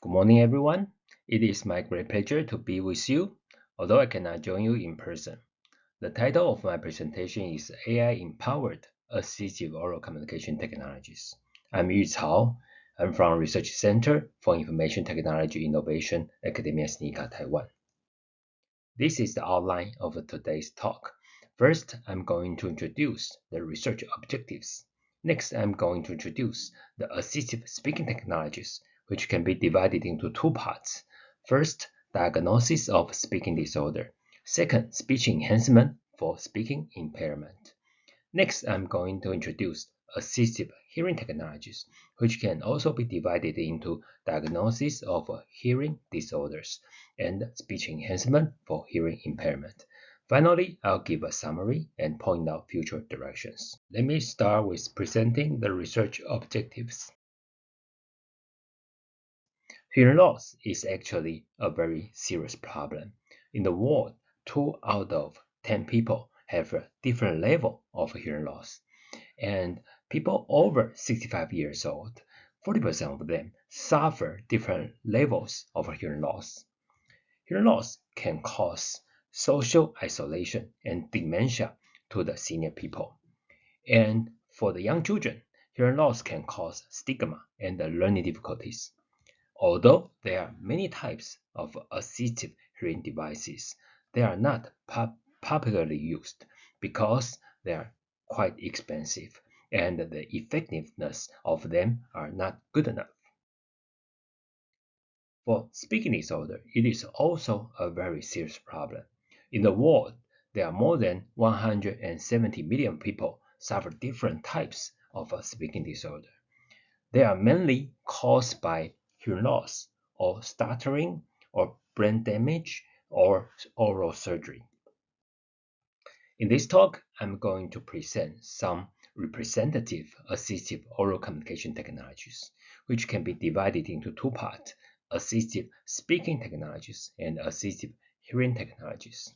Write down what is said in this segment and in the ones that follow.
Good morning, everyone. It is my great pleasure to be with you, although I cannot join you in person. The title of my presentation is AI-Empowered Assistive Oral Communication Technologies. I'm Yu Cao. I'm from Research Center for Information Technology Innovation, Academia Sinica, Taiwan. This is the outline of today's talk. First, I'm going to introduce the research objectives. Next, I'm going to introduce the assistive speaking technologies, which can be divided into two parts. First, diagnosis of speaking disorder. Second, speech enhancement for speaking impairment. Next, I'm going to introduce assistive hearing technologies, which can also be divided into diagnosis of hearing disorders and speech enhancement for hearing impairment. Finally, I'll give a summary and point out future directions. Let me start with presenting the research objectives. Hearing loss is actually a very serious problem. In the world, 2 out of 10 people have a different level of hearing loss. And people over 65 years old, 40% of them suffer different levels of hearing loss. Hearing loss can cause social isolation and dementia to the senior people. And for the young children, hearing loss can cause stigma and learning difficulties. Although there are many types of assistive hearing devices, they are not popularly used because they are quite expensive and the effectiveness of them are not good enough. For speaking disorder, it is also a very serious problem. In the world, there are more than 170 million people suffer different types of speaking disorder. They are mainly caused by hearing loss or stuttering or brain damage or oral surgery. In this talk, I'm going to present some representative assistive oral communication technologies, which can be divided into two parts, assistive speaking technologies and assistive hearing technologies.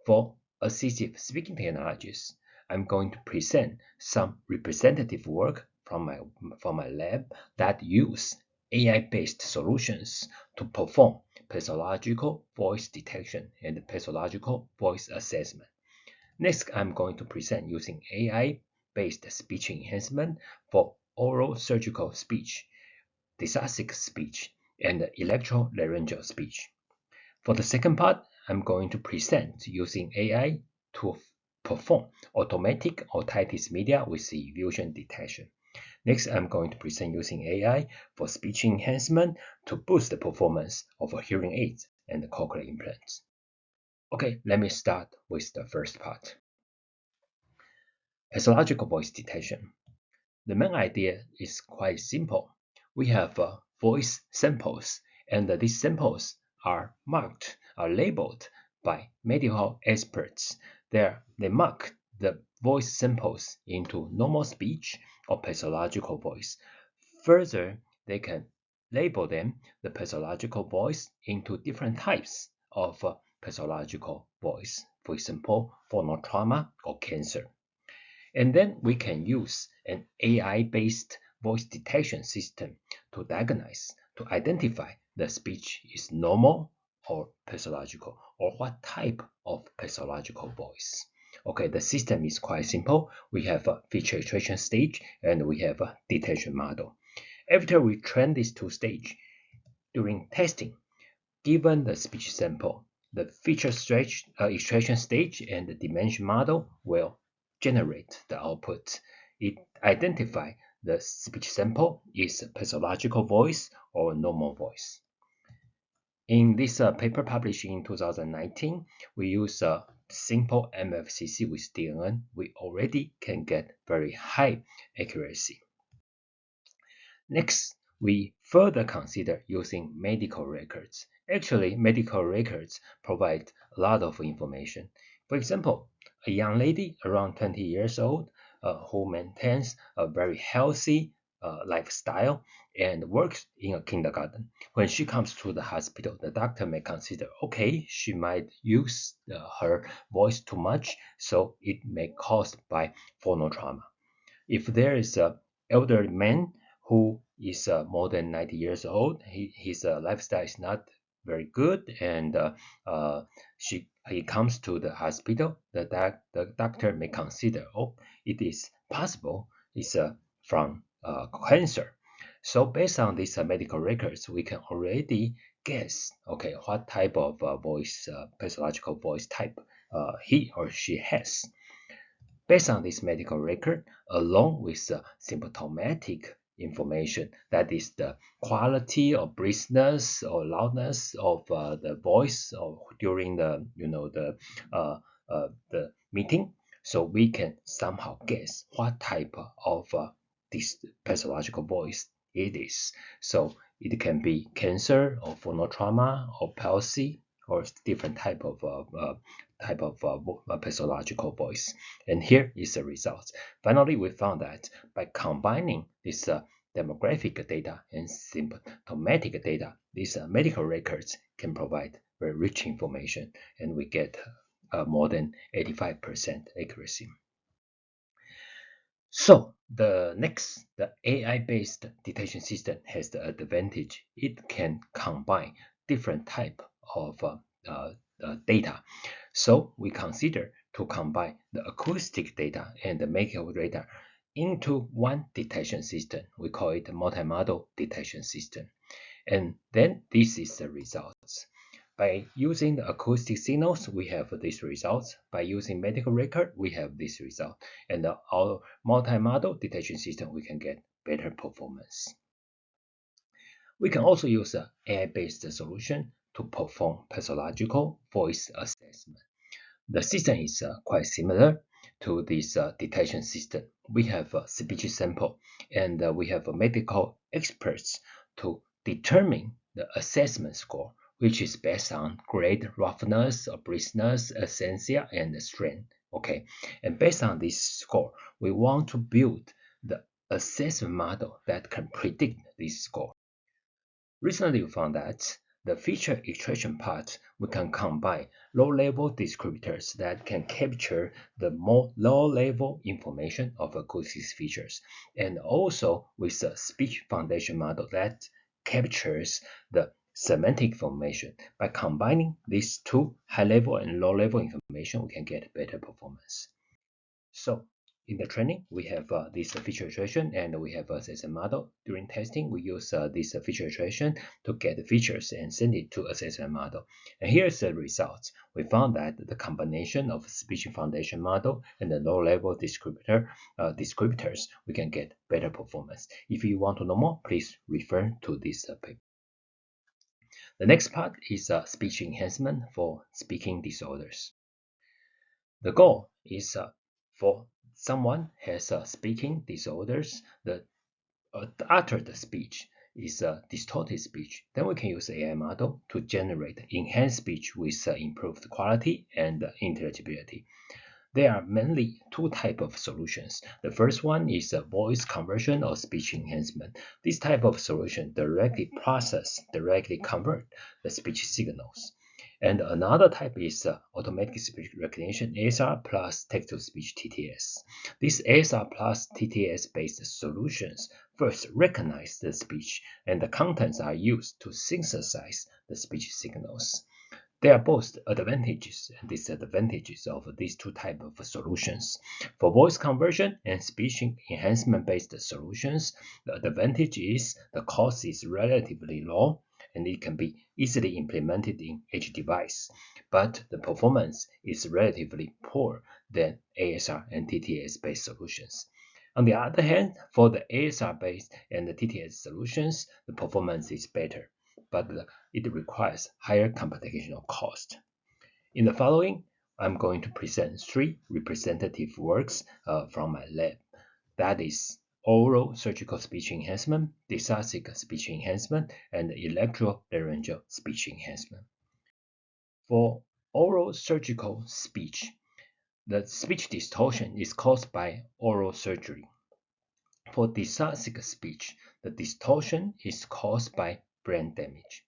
For assistive speaking technologies, I'm going to present some representative work from my lab that use AI-based solutions to perform pathological voice detection and pathological voice assessment. Next, I'm going to present using AI-based speech enhancement for oral surgical speech, dysarthric speech, and electrolaryngeal speech. For the second part, I'm going to present using AI to perform automatic otitis media with illusion detection. Next, I'm going to present using AI for speech enhancement to boost the performance of hearing aids and cochlear implants. Okay, let me start with the first part. Pathological voice detection. The main idea is quite simple. We have voice samples, and these samples are labeled by medical experts. They mark the voice samples into normal speech or pathological voice. Further, they can label them, the pathological voice, into different types of pathological voice, for example, phonotrauma or cancer. And then we can use an AI-based voice detection system to diagnose, to identify the speech is normal or pathological, or what type of pathological voice. Okay, the system is quite simple. We have a feature extraction stage and we have a detection model. After we train these two stages, during testing, given the speech sample, the feature extraction stage and the dimension model will generate the output. It identifies the speech sample is pathological voice or normal voice. In this paper published in 2019, we use a simple MFCC with DNN. We already can get very high accuracy. Next, we further consider using medical records. Actually, medical records provide a lot of information. For example, a young lady around 20 years old who maintains a very healthy lifestyle and works in a kindergarten. When she comes to the hospital, the doctor may consider, okay, she might use her voice too much, so it may caused by phonotrauma. If there is an elderly man who is more than 90 years old. His lifestyle is not very good, and he comes to the hospital. The doctor may consider, oh, it is possible it's from cancer. So based on these medical records, we can already guess, okay, what type of voice, pathological voice type he or she has. Based on this medical record, along with the symptomatic information, that is the quality or briskness or loudness of the voice or during the meeting, so we can somehow guess what type of this pathological voice it is. So it can be cancer or phonotrauma or palsy or different type of pathological voice. And here is the results. Finally, we found that by combining this demographic data and symptomatic data, these medical records can provide very rich information, and we get more than 85% accuracy. So the AI-based detection system has the advantage it can combine different type of data. So we consider to combine the acoustic data and the medical data into one detection system. We call it multi-model detection system. And then this is the results. By using the acoustic signals, we have these results. By using medical record, we have this result. And our multi-model detection system, we can get better performance. We can also use an AI-based solution to perform pathological voice assessment. The system is quite similar to this detection system. We have a speech sample, and we have medical experts to determine the assessment score, which is based on grade, roughness, briskness, essentia, and strength. Okay, and based on this score, we want to build the assessment model that can predict this score. Recently, we found that the feature extraction part, we can combine low-level descriptors that can capture the more low-level information of acoustic features, and also with a speech foundation model that captures the semantic information. By combining these two high-level and low-level information, we can get better performance. So in the training, we have this feature iteration, and we have assessment model. During testing, we use this feature iteration to get the features and send it to assessment model. And here's the results. We found that the combination of speech foundation model and the low-level descriptors, we can get better performance. If you want to know more, please refer to this paper. The next part is speech enhancement for speaking disorders. The goal is for someone has speaking disorders, the uttered speech is distorted speech, then we can use AI model to generate enhanced speech with improved quality and intelligibility. There are mainly two types of solutions. The first one is a voice conversion or speech enhancement. This type of solution directly convert the speech signals. And another type is automatic speech recognition, ASR plus text-to-speech TTS. These ASR plus TTS-based solutions first recognize the speech, and the contents are used to synthesize the speech signals. There are both advantages and disadvantages of these two types of solutions. For voice conversion and speech enhancement-based solutions, the advantage is the cost is relatively low and it can be easily implemented in each device, but the performance is relatively poor than ASR and TTS-based solutions. On the other hand, for the ASR-based and the TTS solutions, the performance is better, but it requires higher computational cost. In the following, I'm going to present three representative works from my lab. That is oral surgical speech enhancement, dysthaxic speech enhancement, and electrolaryngeal speech enhancement. For oral surgical speech, the speech distortion is caused by oral surgery. For dysthaxic speech, the distortion is caused by brain damage.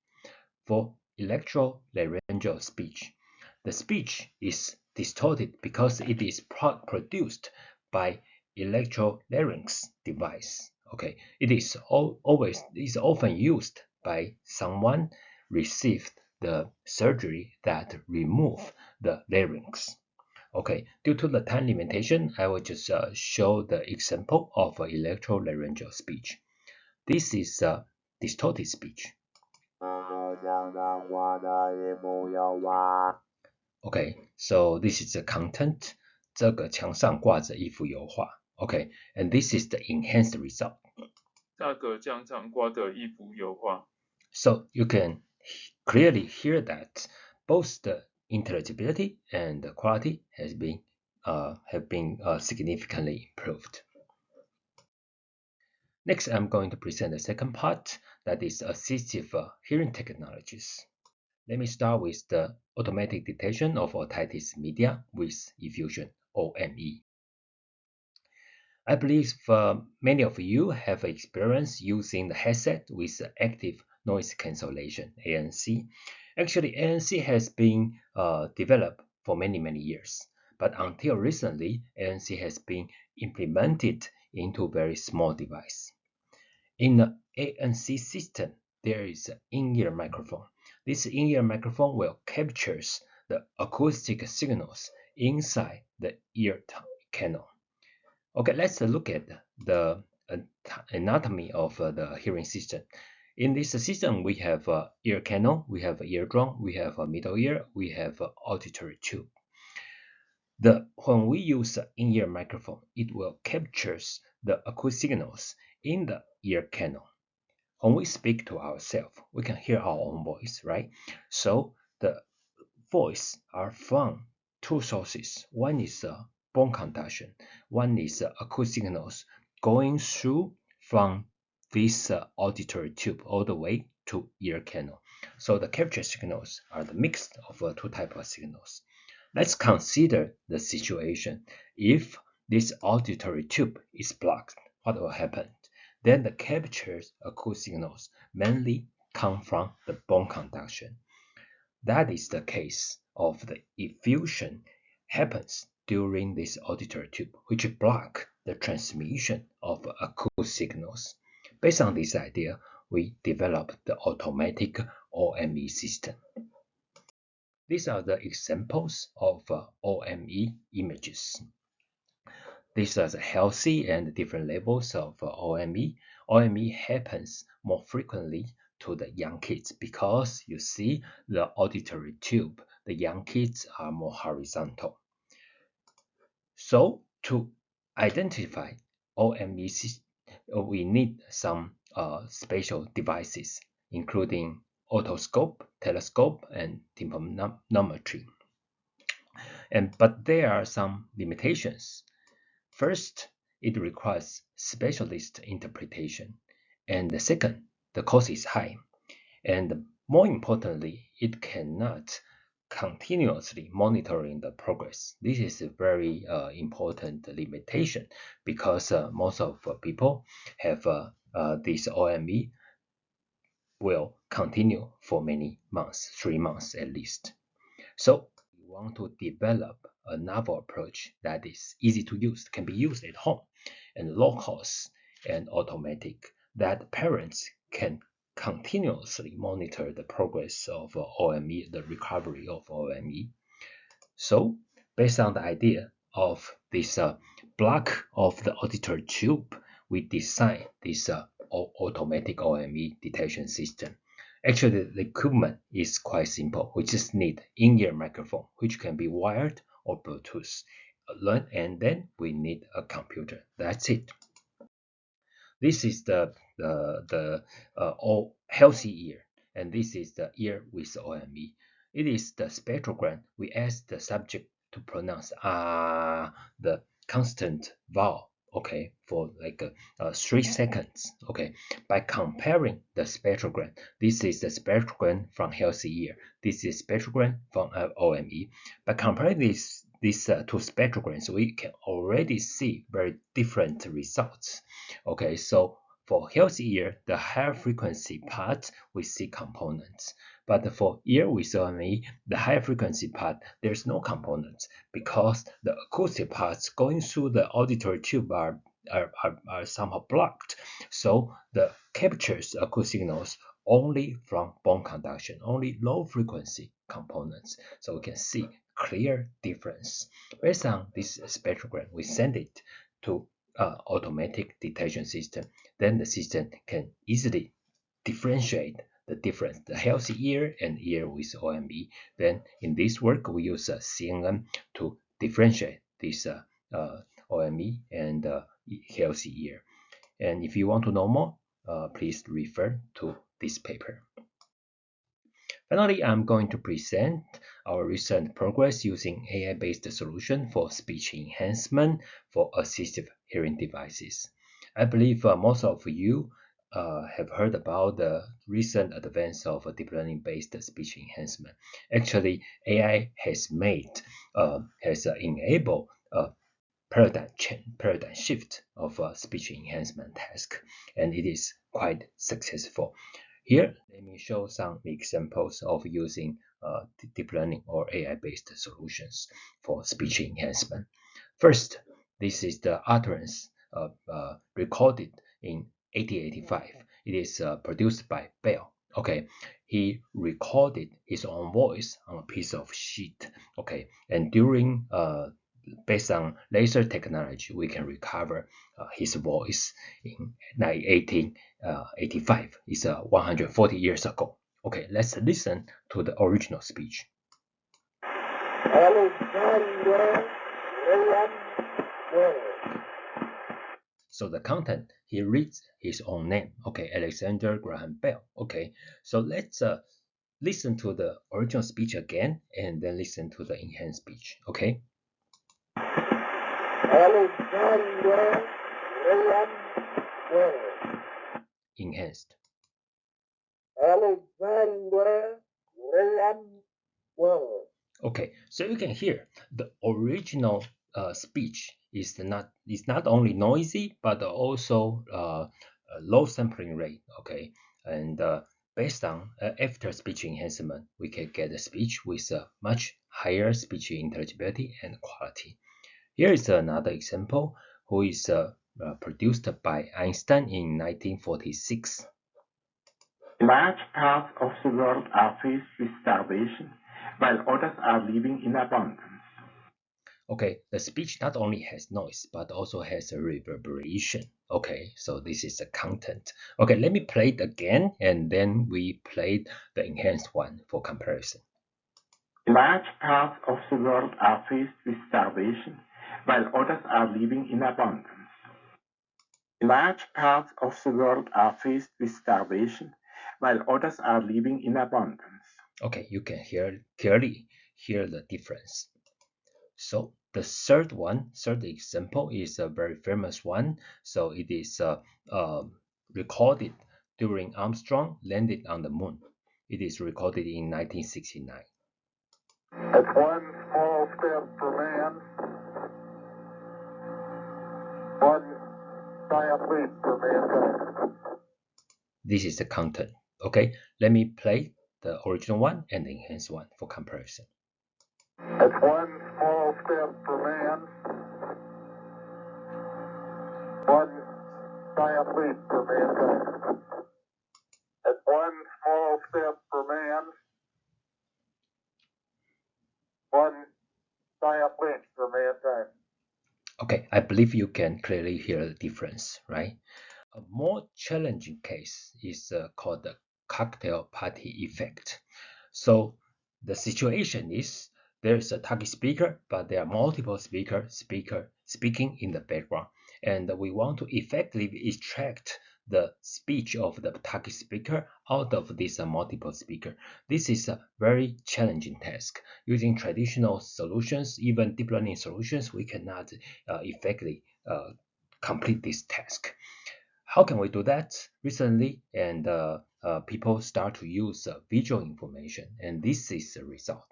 For electrolaryngeal speech, the speech is distorted because it is produced by electrolarynx device. Okay, it is often used by someone received the surgery that remove the larynx. Okay, due to the time limitation, I will just show the example of electrolaryngeal speech. This is distorted speech. Okay, so this is the content. 这个墙上挂着一幅油画。Okay, and this is the enhanced result. 那个墙上挂的一幅油画。So you can clearly hear that both the intelligibility and the quality have been significantly improved. Next, I'm going to present the second part, that is assistive hearing technologies. Let me start with the automatic detection of otitis media with effusion, OME. I believe many of you have experience using the headset with active noise cancellation, ANC. Actually, ANC has been developed for many years, but until recently, ANC has been implemented into very small device. In the ANC system, there is an in-ear microphone. This in-ear microphone will capture the acoustic signals inside the ear canal. Okay, let's look at the anatomy of the hearing system. In this system, we have ear canal, we have eardrum, we have a middle ear, we have auditory tube. When we use in-ear microphone, it will capture the acoustic signals in the ear canal. When we speak to ourselves, we can hear our own voice, right? So the voice are from two sources. One is bone conduction. One is acoustic signals going through from this auditory tube all the way to ear canal. So the capture signals are the mix of two types of signals. Let's consider the situation. If this auditory tube is blocked, what will happen? Then the captured acoustic signals mainly come from the bone conduction. That is the case of the effusion happens during this auditory tube, which block the transmission of acoustic signals. Based on this idea, we developed the automatic OME system. These are the examples of OME images. These are the healthy and different levels of OME. OME happens more frequently to the young kids because you see the auditory tube, the young kids are more horizontal. So to identify OME, we need some special devices, including otoscope, telescope, and tympanometry. But there are some limitations. First, it requires specialist interpretation. And the second, the cost is high. And more importantly, it cannot continuously monitoring the progress. This is a very important limitation because most of people have this OME will continue for many months, 3 months at least. So we want to develop a novel approach that is easy to use, can be used at home, and low cost and automatic, that parents can continuously monitor the progress of OME, the recovery of OME. So based on the idea of this block of the auditory tube, we design this automatic OME detection system. Actually, the equipment is quite simple. We just need in-ear microphone, which can be wired or Bluetooth. And then we need a computer. That's it. This is the healthy ear, and this is the ear with OME. It is the spectrogram. We ask the subject to pronounce the constant vowel, okay, for like 3 seconds, okay. By comparing the spectrogram, this is the spectrogram from healthy ear. This is spectrogram from OME. By comparing these two spectrograms, we can already see very different results. Okay, so for healthy ear, the higher frequency part, we see components. But for ear with OME, the high frequency part, there's no components because the acoustic parts going through the auditory tube are are somehow blocked. So the captures acoustic signals only from bone conduction, only low frequency components. So we can see clear difference. Based on this spectrogram, we send it to automatic detection system. Then the system can easily differentiate the difference, the healthy ear and ear with OME. Then in this work, we use CNN to differentiate this OME and healthy ear. And if you want to know more, please refer to this paper. Finally, I'm going to present our recent progress using AI-based solution for speech enhancement for assistive hearing devices. I believe most of you have heard about the recent advance of deep learning-based speech enhancement. Actually, AI has enabled a paradigm shift of speech enhancement task, and it is quite successful. Here, let me show some examples of using deep learning or AI-based solutions for speech enhancement. First, this is the utterance recorded in 1885. It is produced by Bell. Okay, he recorded his own voice on a piece of sheet. Okay, and during based on laser technology, we can recover his voice in 1885. It's 140 years ago. Okay, let's listen to the original speech. So the content, he reads his own name. Okay, Alexander Graham Bell. Okay, so let's listen to the original speech again and then listen to the enhanced speech. Okay. Alexander Graham Bell. Enhanced. Alexander Graham Bell. Okay, so you can hear the original speech is not only noisy but also a low sampling rate. Okay, and based on after speech enhancement, we can get a speech with a much higher speech intelligibility and quality. Here is another example, who is produced by Einstein in 1946. Large parts of the world are faced with starvation, while others are living in abundance. Okay, the speech not only has noise, but also has a reverberation. Okay, so this is the content. Okay, let me play it again, and then we played the enhanced one for comparison. Large parts of the world are faced with starvation, while others are living in abundance. Large parts of the world are faced with starvation, while others are living in abundance. Okay, you can clearly hear the difference. So the third example is a very famous one. So it is recorded during Armstrong landed on the moon. It is recorded in 1969. It's one small step for man, one giant leap for mankind. This is the content. Okay, let me play the original one and the enhanced one for comparison. It's one small step for man, one giant leap for mankind. It's one small step for man, one giant leap for mankind. Okay, I believe you can clearly hear the difference, right? A more challenging case is called the cocktail party effect. So the situation is there's a talkie speaker, but there are multiple speakers speaking in the background, and we want to effectively extract the speech of the talkie speaker out of this multiple speaker. This is a very challenging task. Using traditional solutions, even deep learning solutions, we cannot effectively complete this task. How can we do that? Recently, and people start to use visual information, and this is the result.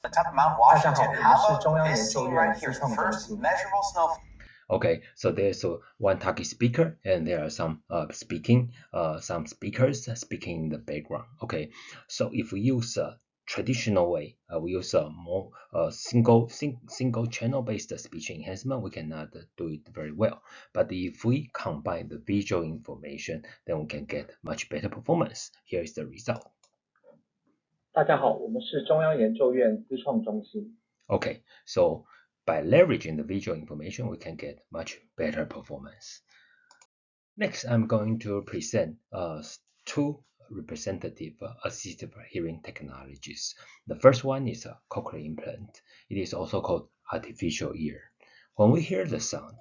The top of Mount Washington, how about this scene right here, the first measurable snow. Okay, so there's one talkie speaker, and there are some some speakers speaking in the background. Okay, so if we use traditional way, we use a more single channel based speech enhancement, we cannot do it very well. But if we combine the visual information, then we can get much better performance. Here is the result. 大家好，我们是中央研究院资创中心。Okay, so by leveraging the visual information, we can get much better performance. Next, I'm going to present two representative assistive hearing technologies. The first one is a cochlear implant. It is also called artificial ear. When we hear the sound,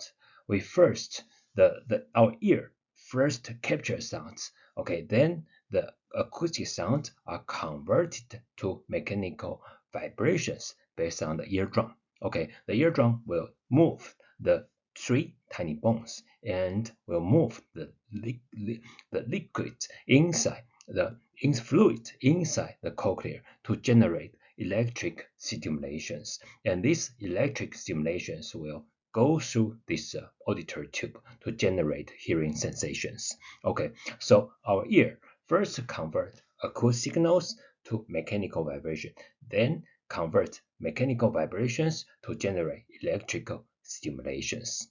our ear first captures sounds. Okay, then the acoustic sounds are converted to mechanical vibrations based on the eardrum. Okay, the eardrum will move the 3 tiny bones and will move the liquid inside the fluid inside the cochlea to generate electric stimulations, and these electric stimulations will go through this auditory tube to generate hearing sensations. Okay, so our ear first convert acoustic signals to mechanical vibration, then convert mechanical vibrations to generate electrical stimulations.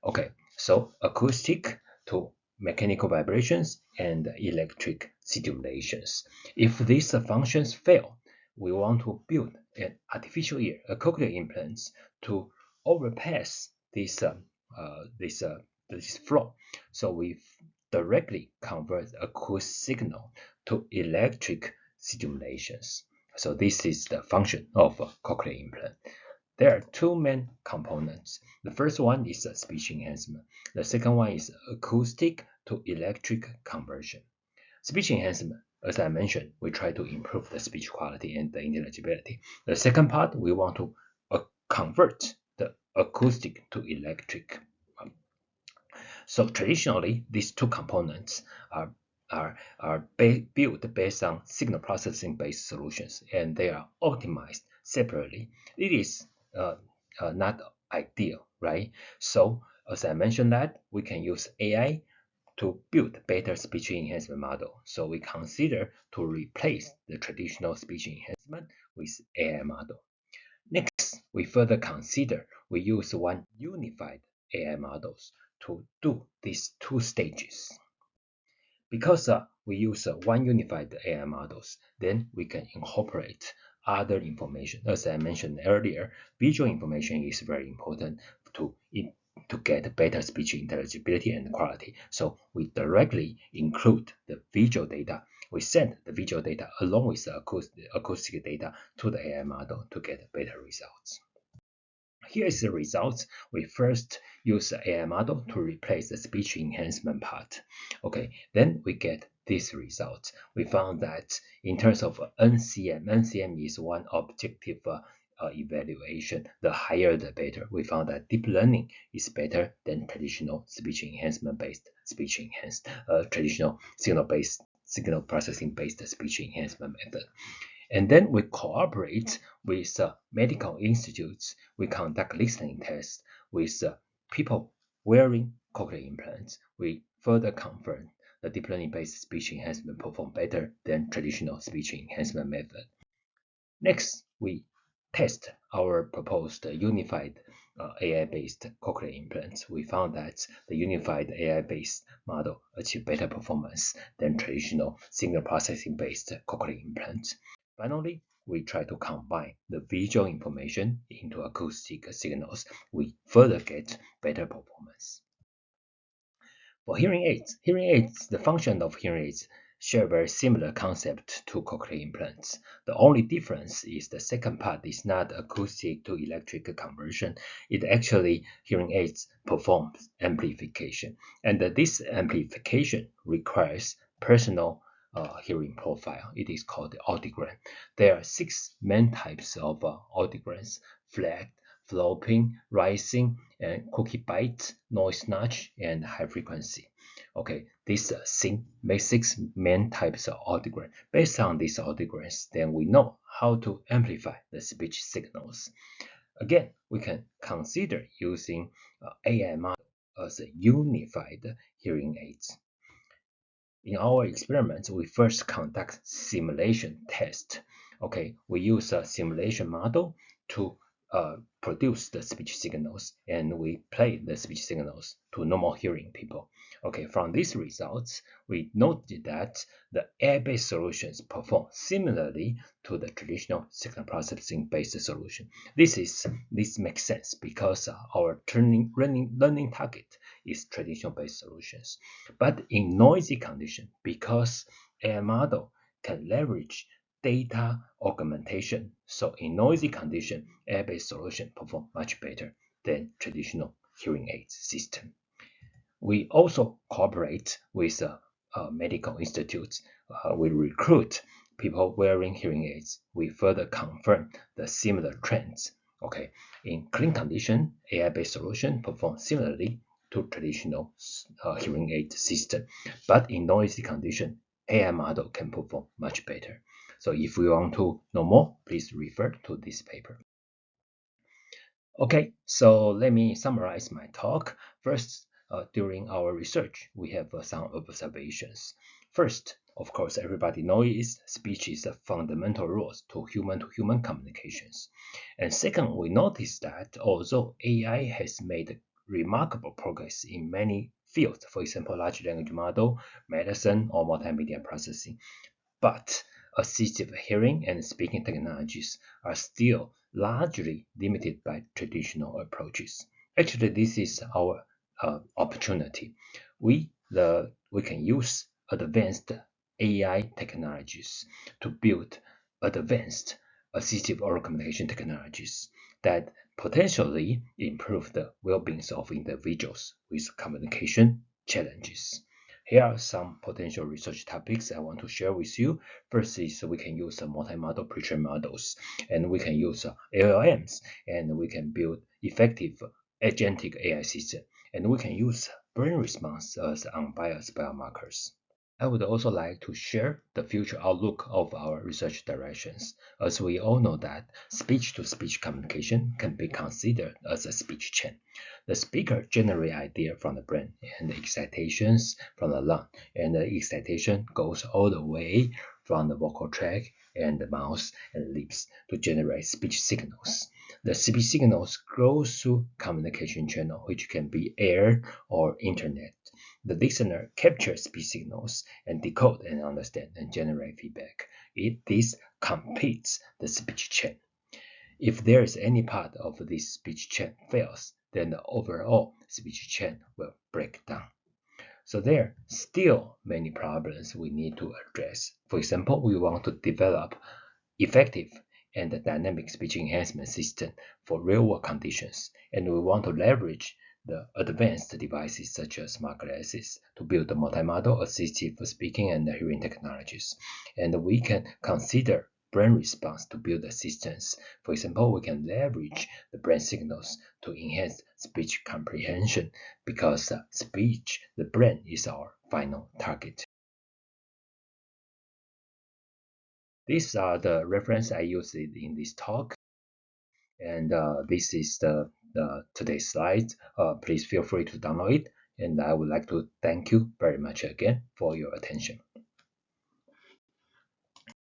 Okay, so acoustic to mechanical vibrations and electric stimulations. If these functions fail, we want to build an artificial ear, a cochlear implants, to overpass this flaw. So we directly convert acoustic signal to electric stimulations. So this is the function of a cochlear implant. There are two main components. The first one is a speech enhancement. The second one is acoustic to electric conversion. Speech enhancement, as I mentioned, we try to improve the speech quality and the intelligibility. The second part, we want to convert the acoustic to electric. So traditionally, these two components are built based on signal processing based solutions, and they are optimized separately. It is not ideal, right? So as I mentioned that we can use AI to build better speech enhancement model. So we consider to replace the traditional speech enhancement with AI model. Next, we further consider we use one unified AI models to do these two stages. Because we use one unified AI models, then we can incorporate other information. As I mentioned earlier, visual information is very important to get better speech intelligibility and quality. So we directly include the visual data. We send the visual data along with the acoustic data to the AI model to get better results. Here is the results. We first use the AI model to replace the speech enhancement part. Okay, then we get these results. We found that in terms of NCM is one objective evaluation. The higher the better. We found that deep learning is better than traditional speech enhancement based traditional signal processing based speech enhancement method. And then we cooperate with medical institutes. We conduct listening tests with people wearing cochlear implants. We further confirm the deep learning-based speech enhancement perform better than traditional speech enhancement method. Next, we test our proposed unified AI-based cochlear implants. We found that the unified AI-based model achieved better performance than traditional signal processing-based cochlear implants. Finally, we try to combine the visual information into acoustic signals. We further get better performance. For hearing aids, the function of hearing aids share very similar concept to cochlear implants. The only difference is the second part is not acoustic to electric conversion. It actually, hearing aids performs amplification. And this amplification requires personal hearing profile. It is called the audiogram. There are 6 main types of audiograms: flat, sloping, rising, and cookie bite, noise notch, and high frequency. Okay, these 6 main types of audiogram. Based on these audiograms, then we know how to amplify the speech signals. Again, we can consider using AI model as a unified hearing aids. In our experiments, we first conduct simulation test. Okay, we use a simulation model to produce the speech signals, and we play the speech signals to normal hearing people. Okay, from these results, we noted that the AI-based solutions perform similarly to the traditional signal processing-based solution. This makes sense because our learning target is traditional-based solutions. But in noisy condition, because AI model can leverage data augmentation. So in noisy condition, AI-based solution perform much better than traditional hearing aid system. We also cooperate with medical institutes. We recruit people wearing hearing aids. We further confirm the similar trends. Okay, in clean condition, AI-based solution perform similarly to traditional hearing aid system, but in noisy condition, AI model can perform much better. So if you want to know more, please refer to this paper. Okay, so let me summarize my talk. First, during our research, we have some observations. First, of course, everybody knows speech is a fundamental rule to human communications. And second, we noticed that although AI has made remarkable progress in many fields, for example, large language model, medicine, or multimedia processing, but assistive hearing and speaking technologies are still largely limited by traditional approaches. Actually, this is our opportunity. We can use advanced AI technologies to build advanced assistive oral communication technologies that potentially improve the well-being of individuals with communication challenges. Here are some potential research topics I want to share with you. First is we can use multi-model pre-trained models, and we can use LLMs, and we can build effective agentic AI system, and we can use brain response as unbiased biomarkers. I would also like to share the future outlook of our research directions, as we all know that speech-to-speech communication can be considered as a speech chain. The speaker generates ideas from the brain and excitations from the lung, and the excitation goes all the way from the vocal tract and the mouth and lips to generate speech signals. The speech signals go through communication channel, which can be air or internet. The listener captures speech signals and decode and understand and generate feedback. This completes the speech chain. If there is any part of this speech chain fails, then the overall speech chain will break down. So there are still many problems we need to address. For example, we want to develop effective and dynamic speech enhancement system for real-world conditions, and we want to leverage the advanced devices such as smart glasses to build the multimodal assistive speaking and hearing technologies. And we can consider brain response to build assistance. For example, we can leverage the brain signals to enhance speech comprehension because the brain is our final target. These are the reference I used in this talk, and this is the today's slide. Please feel free to download it, and I would like to thank you very much again for your attention.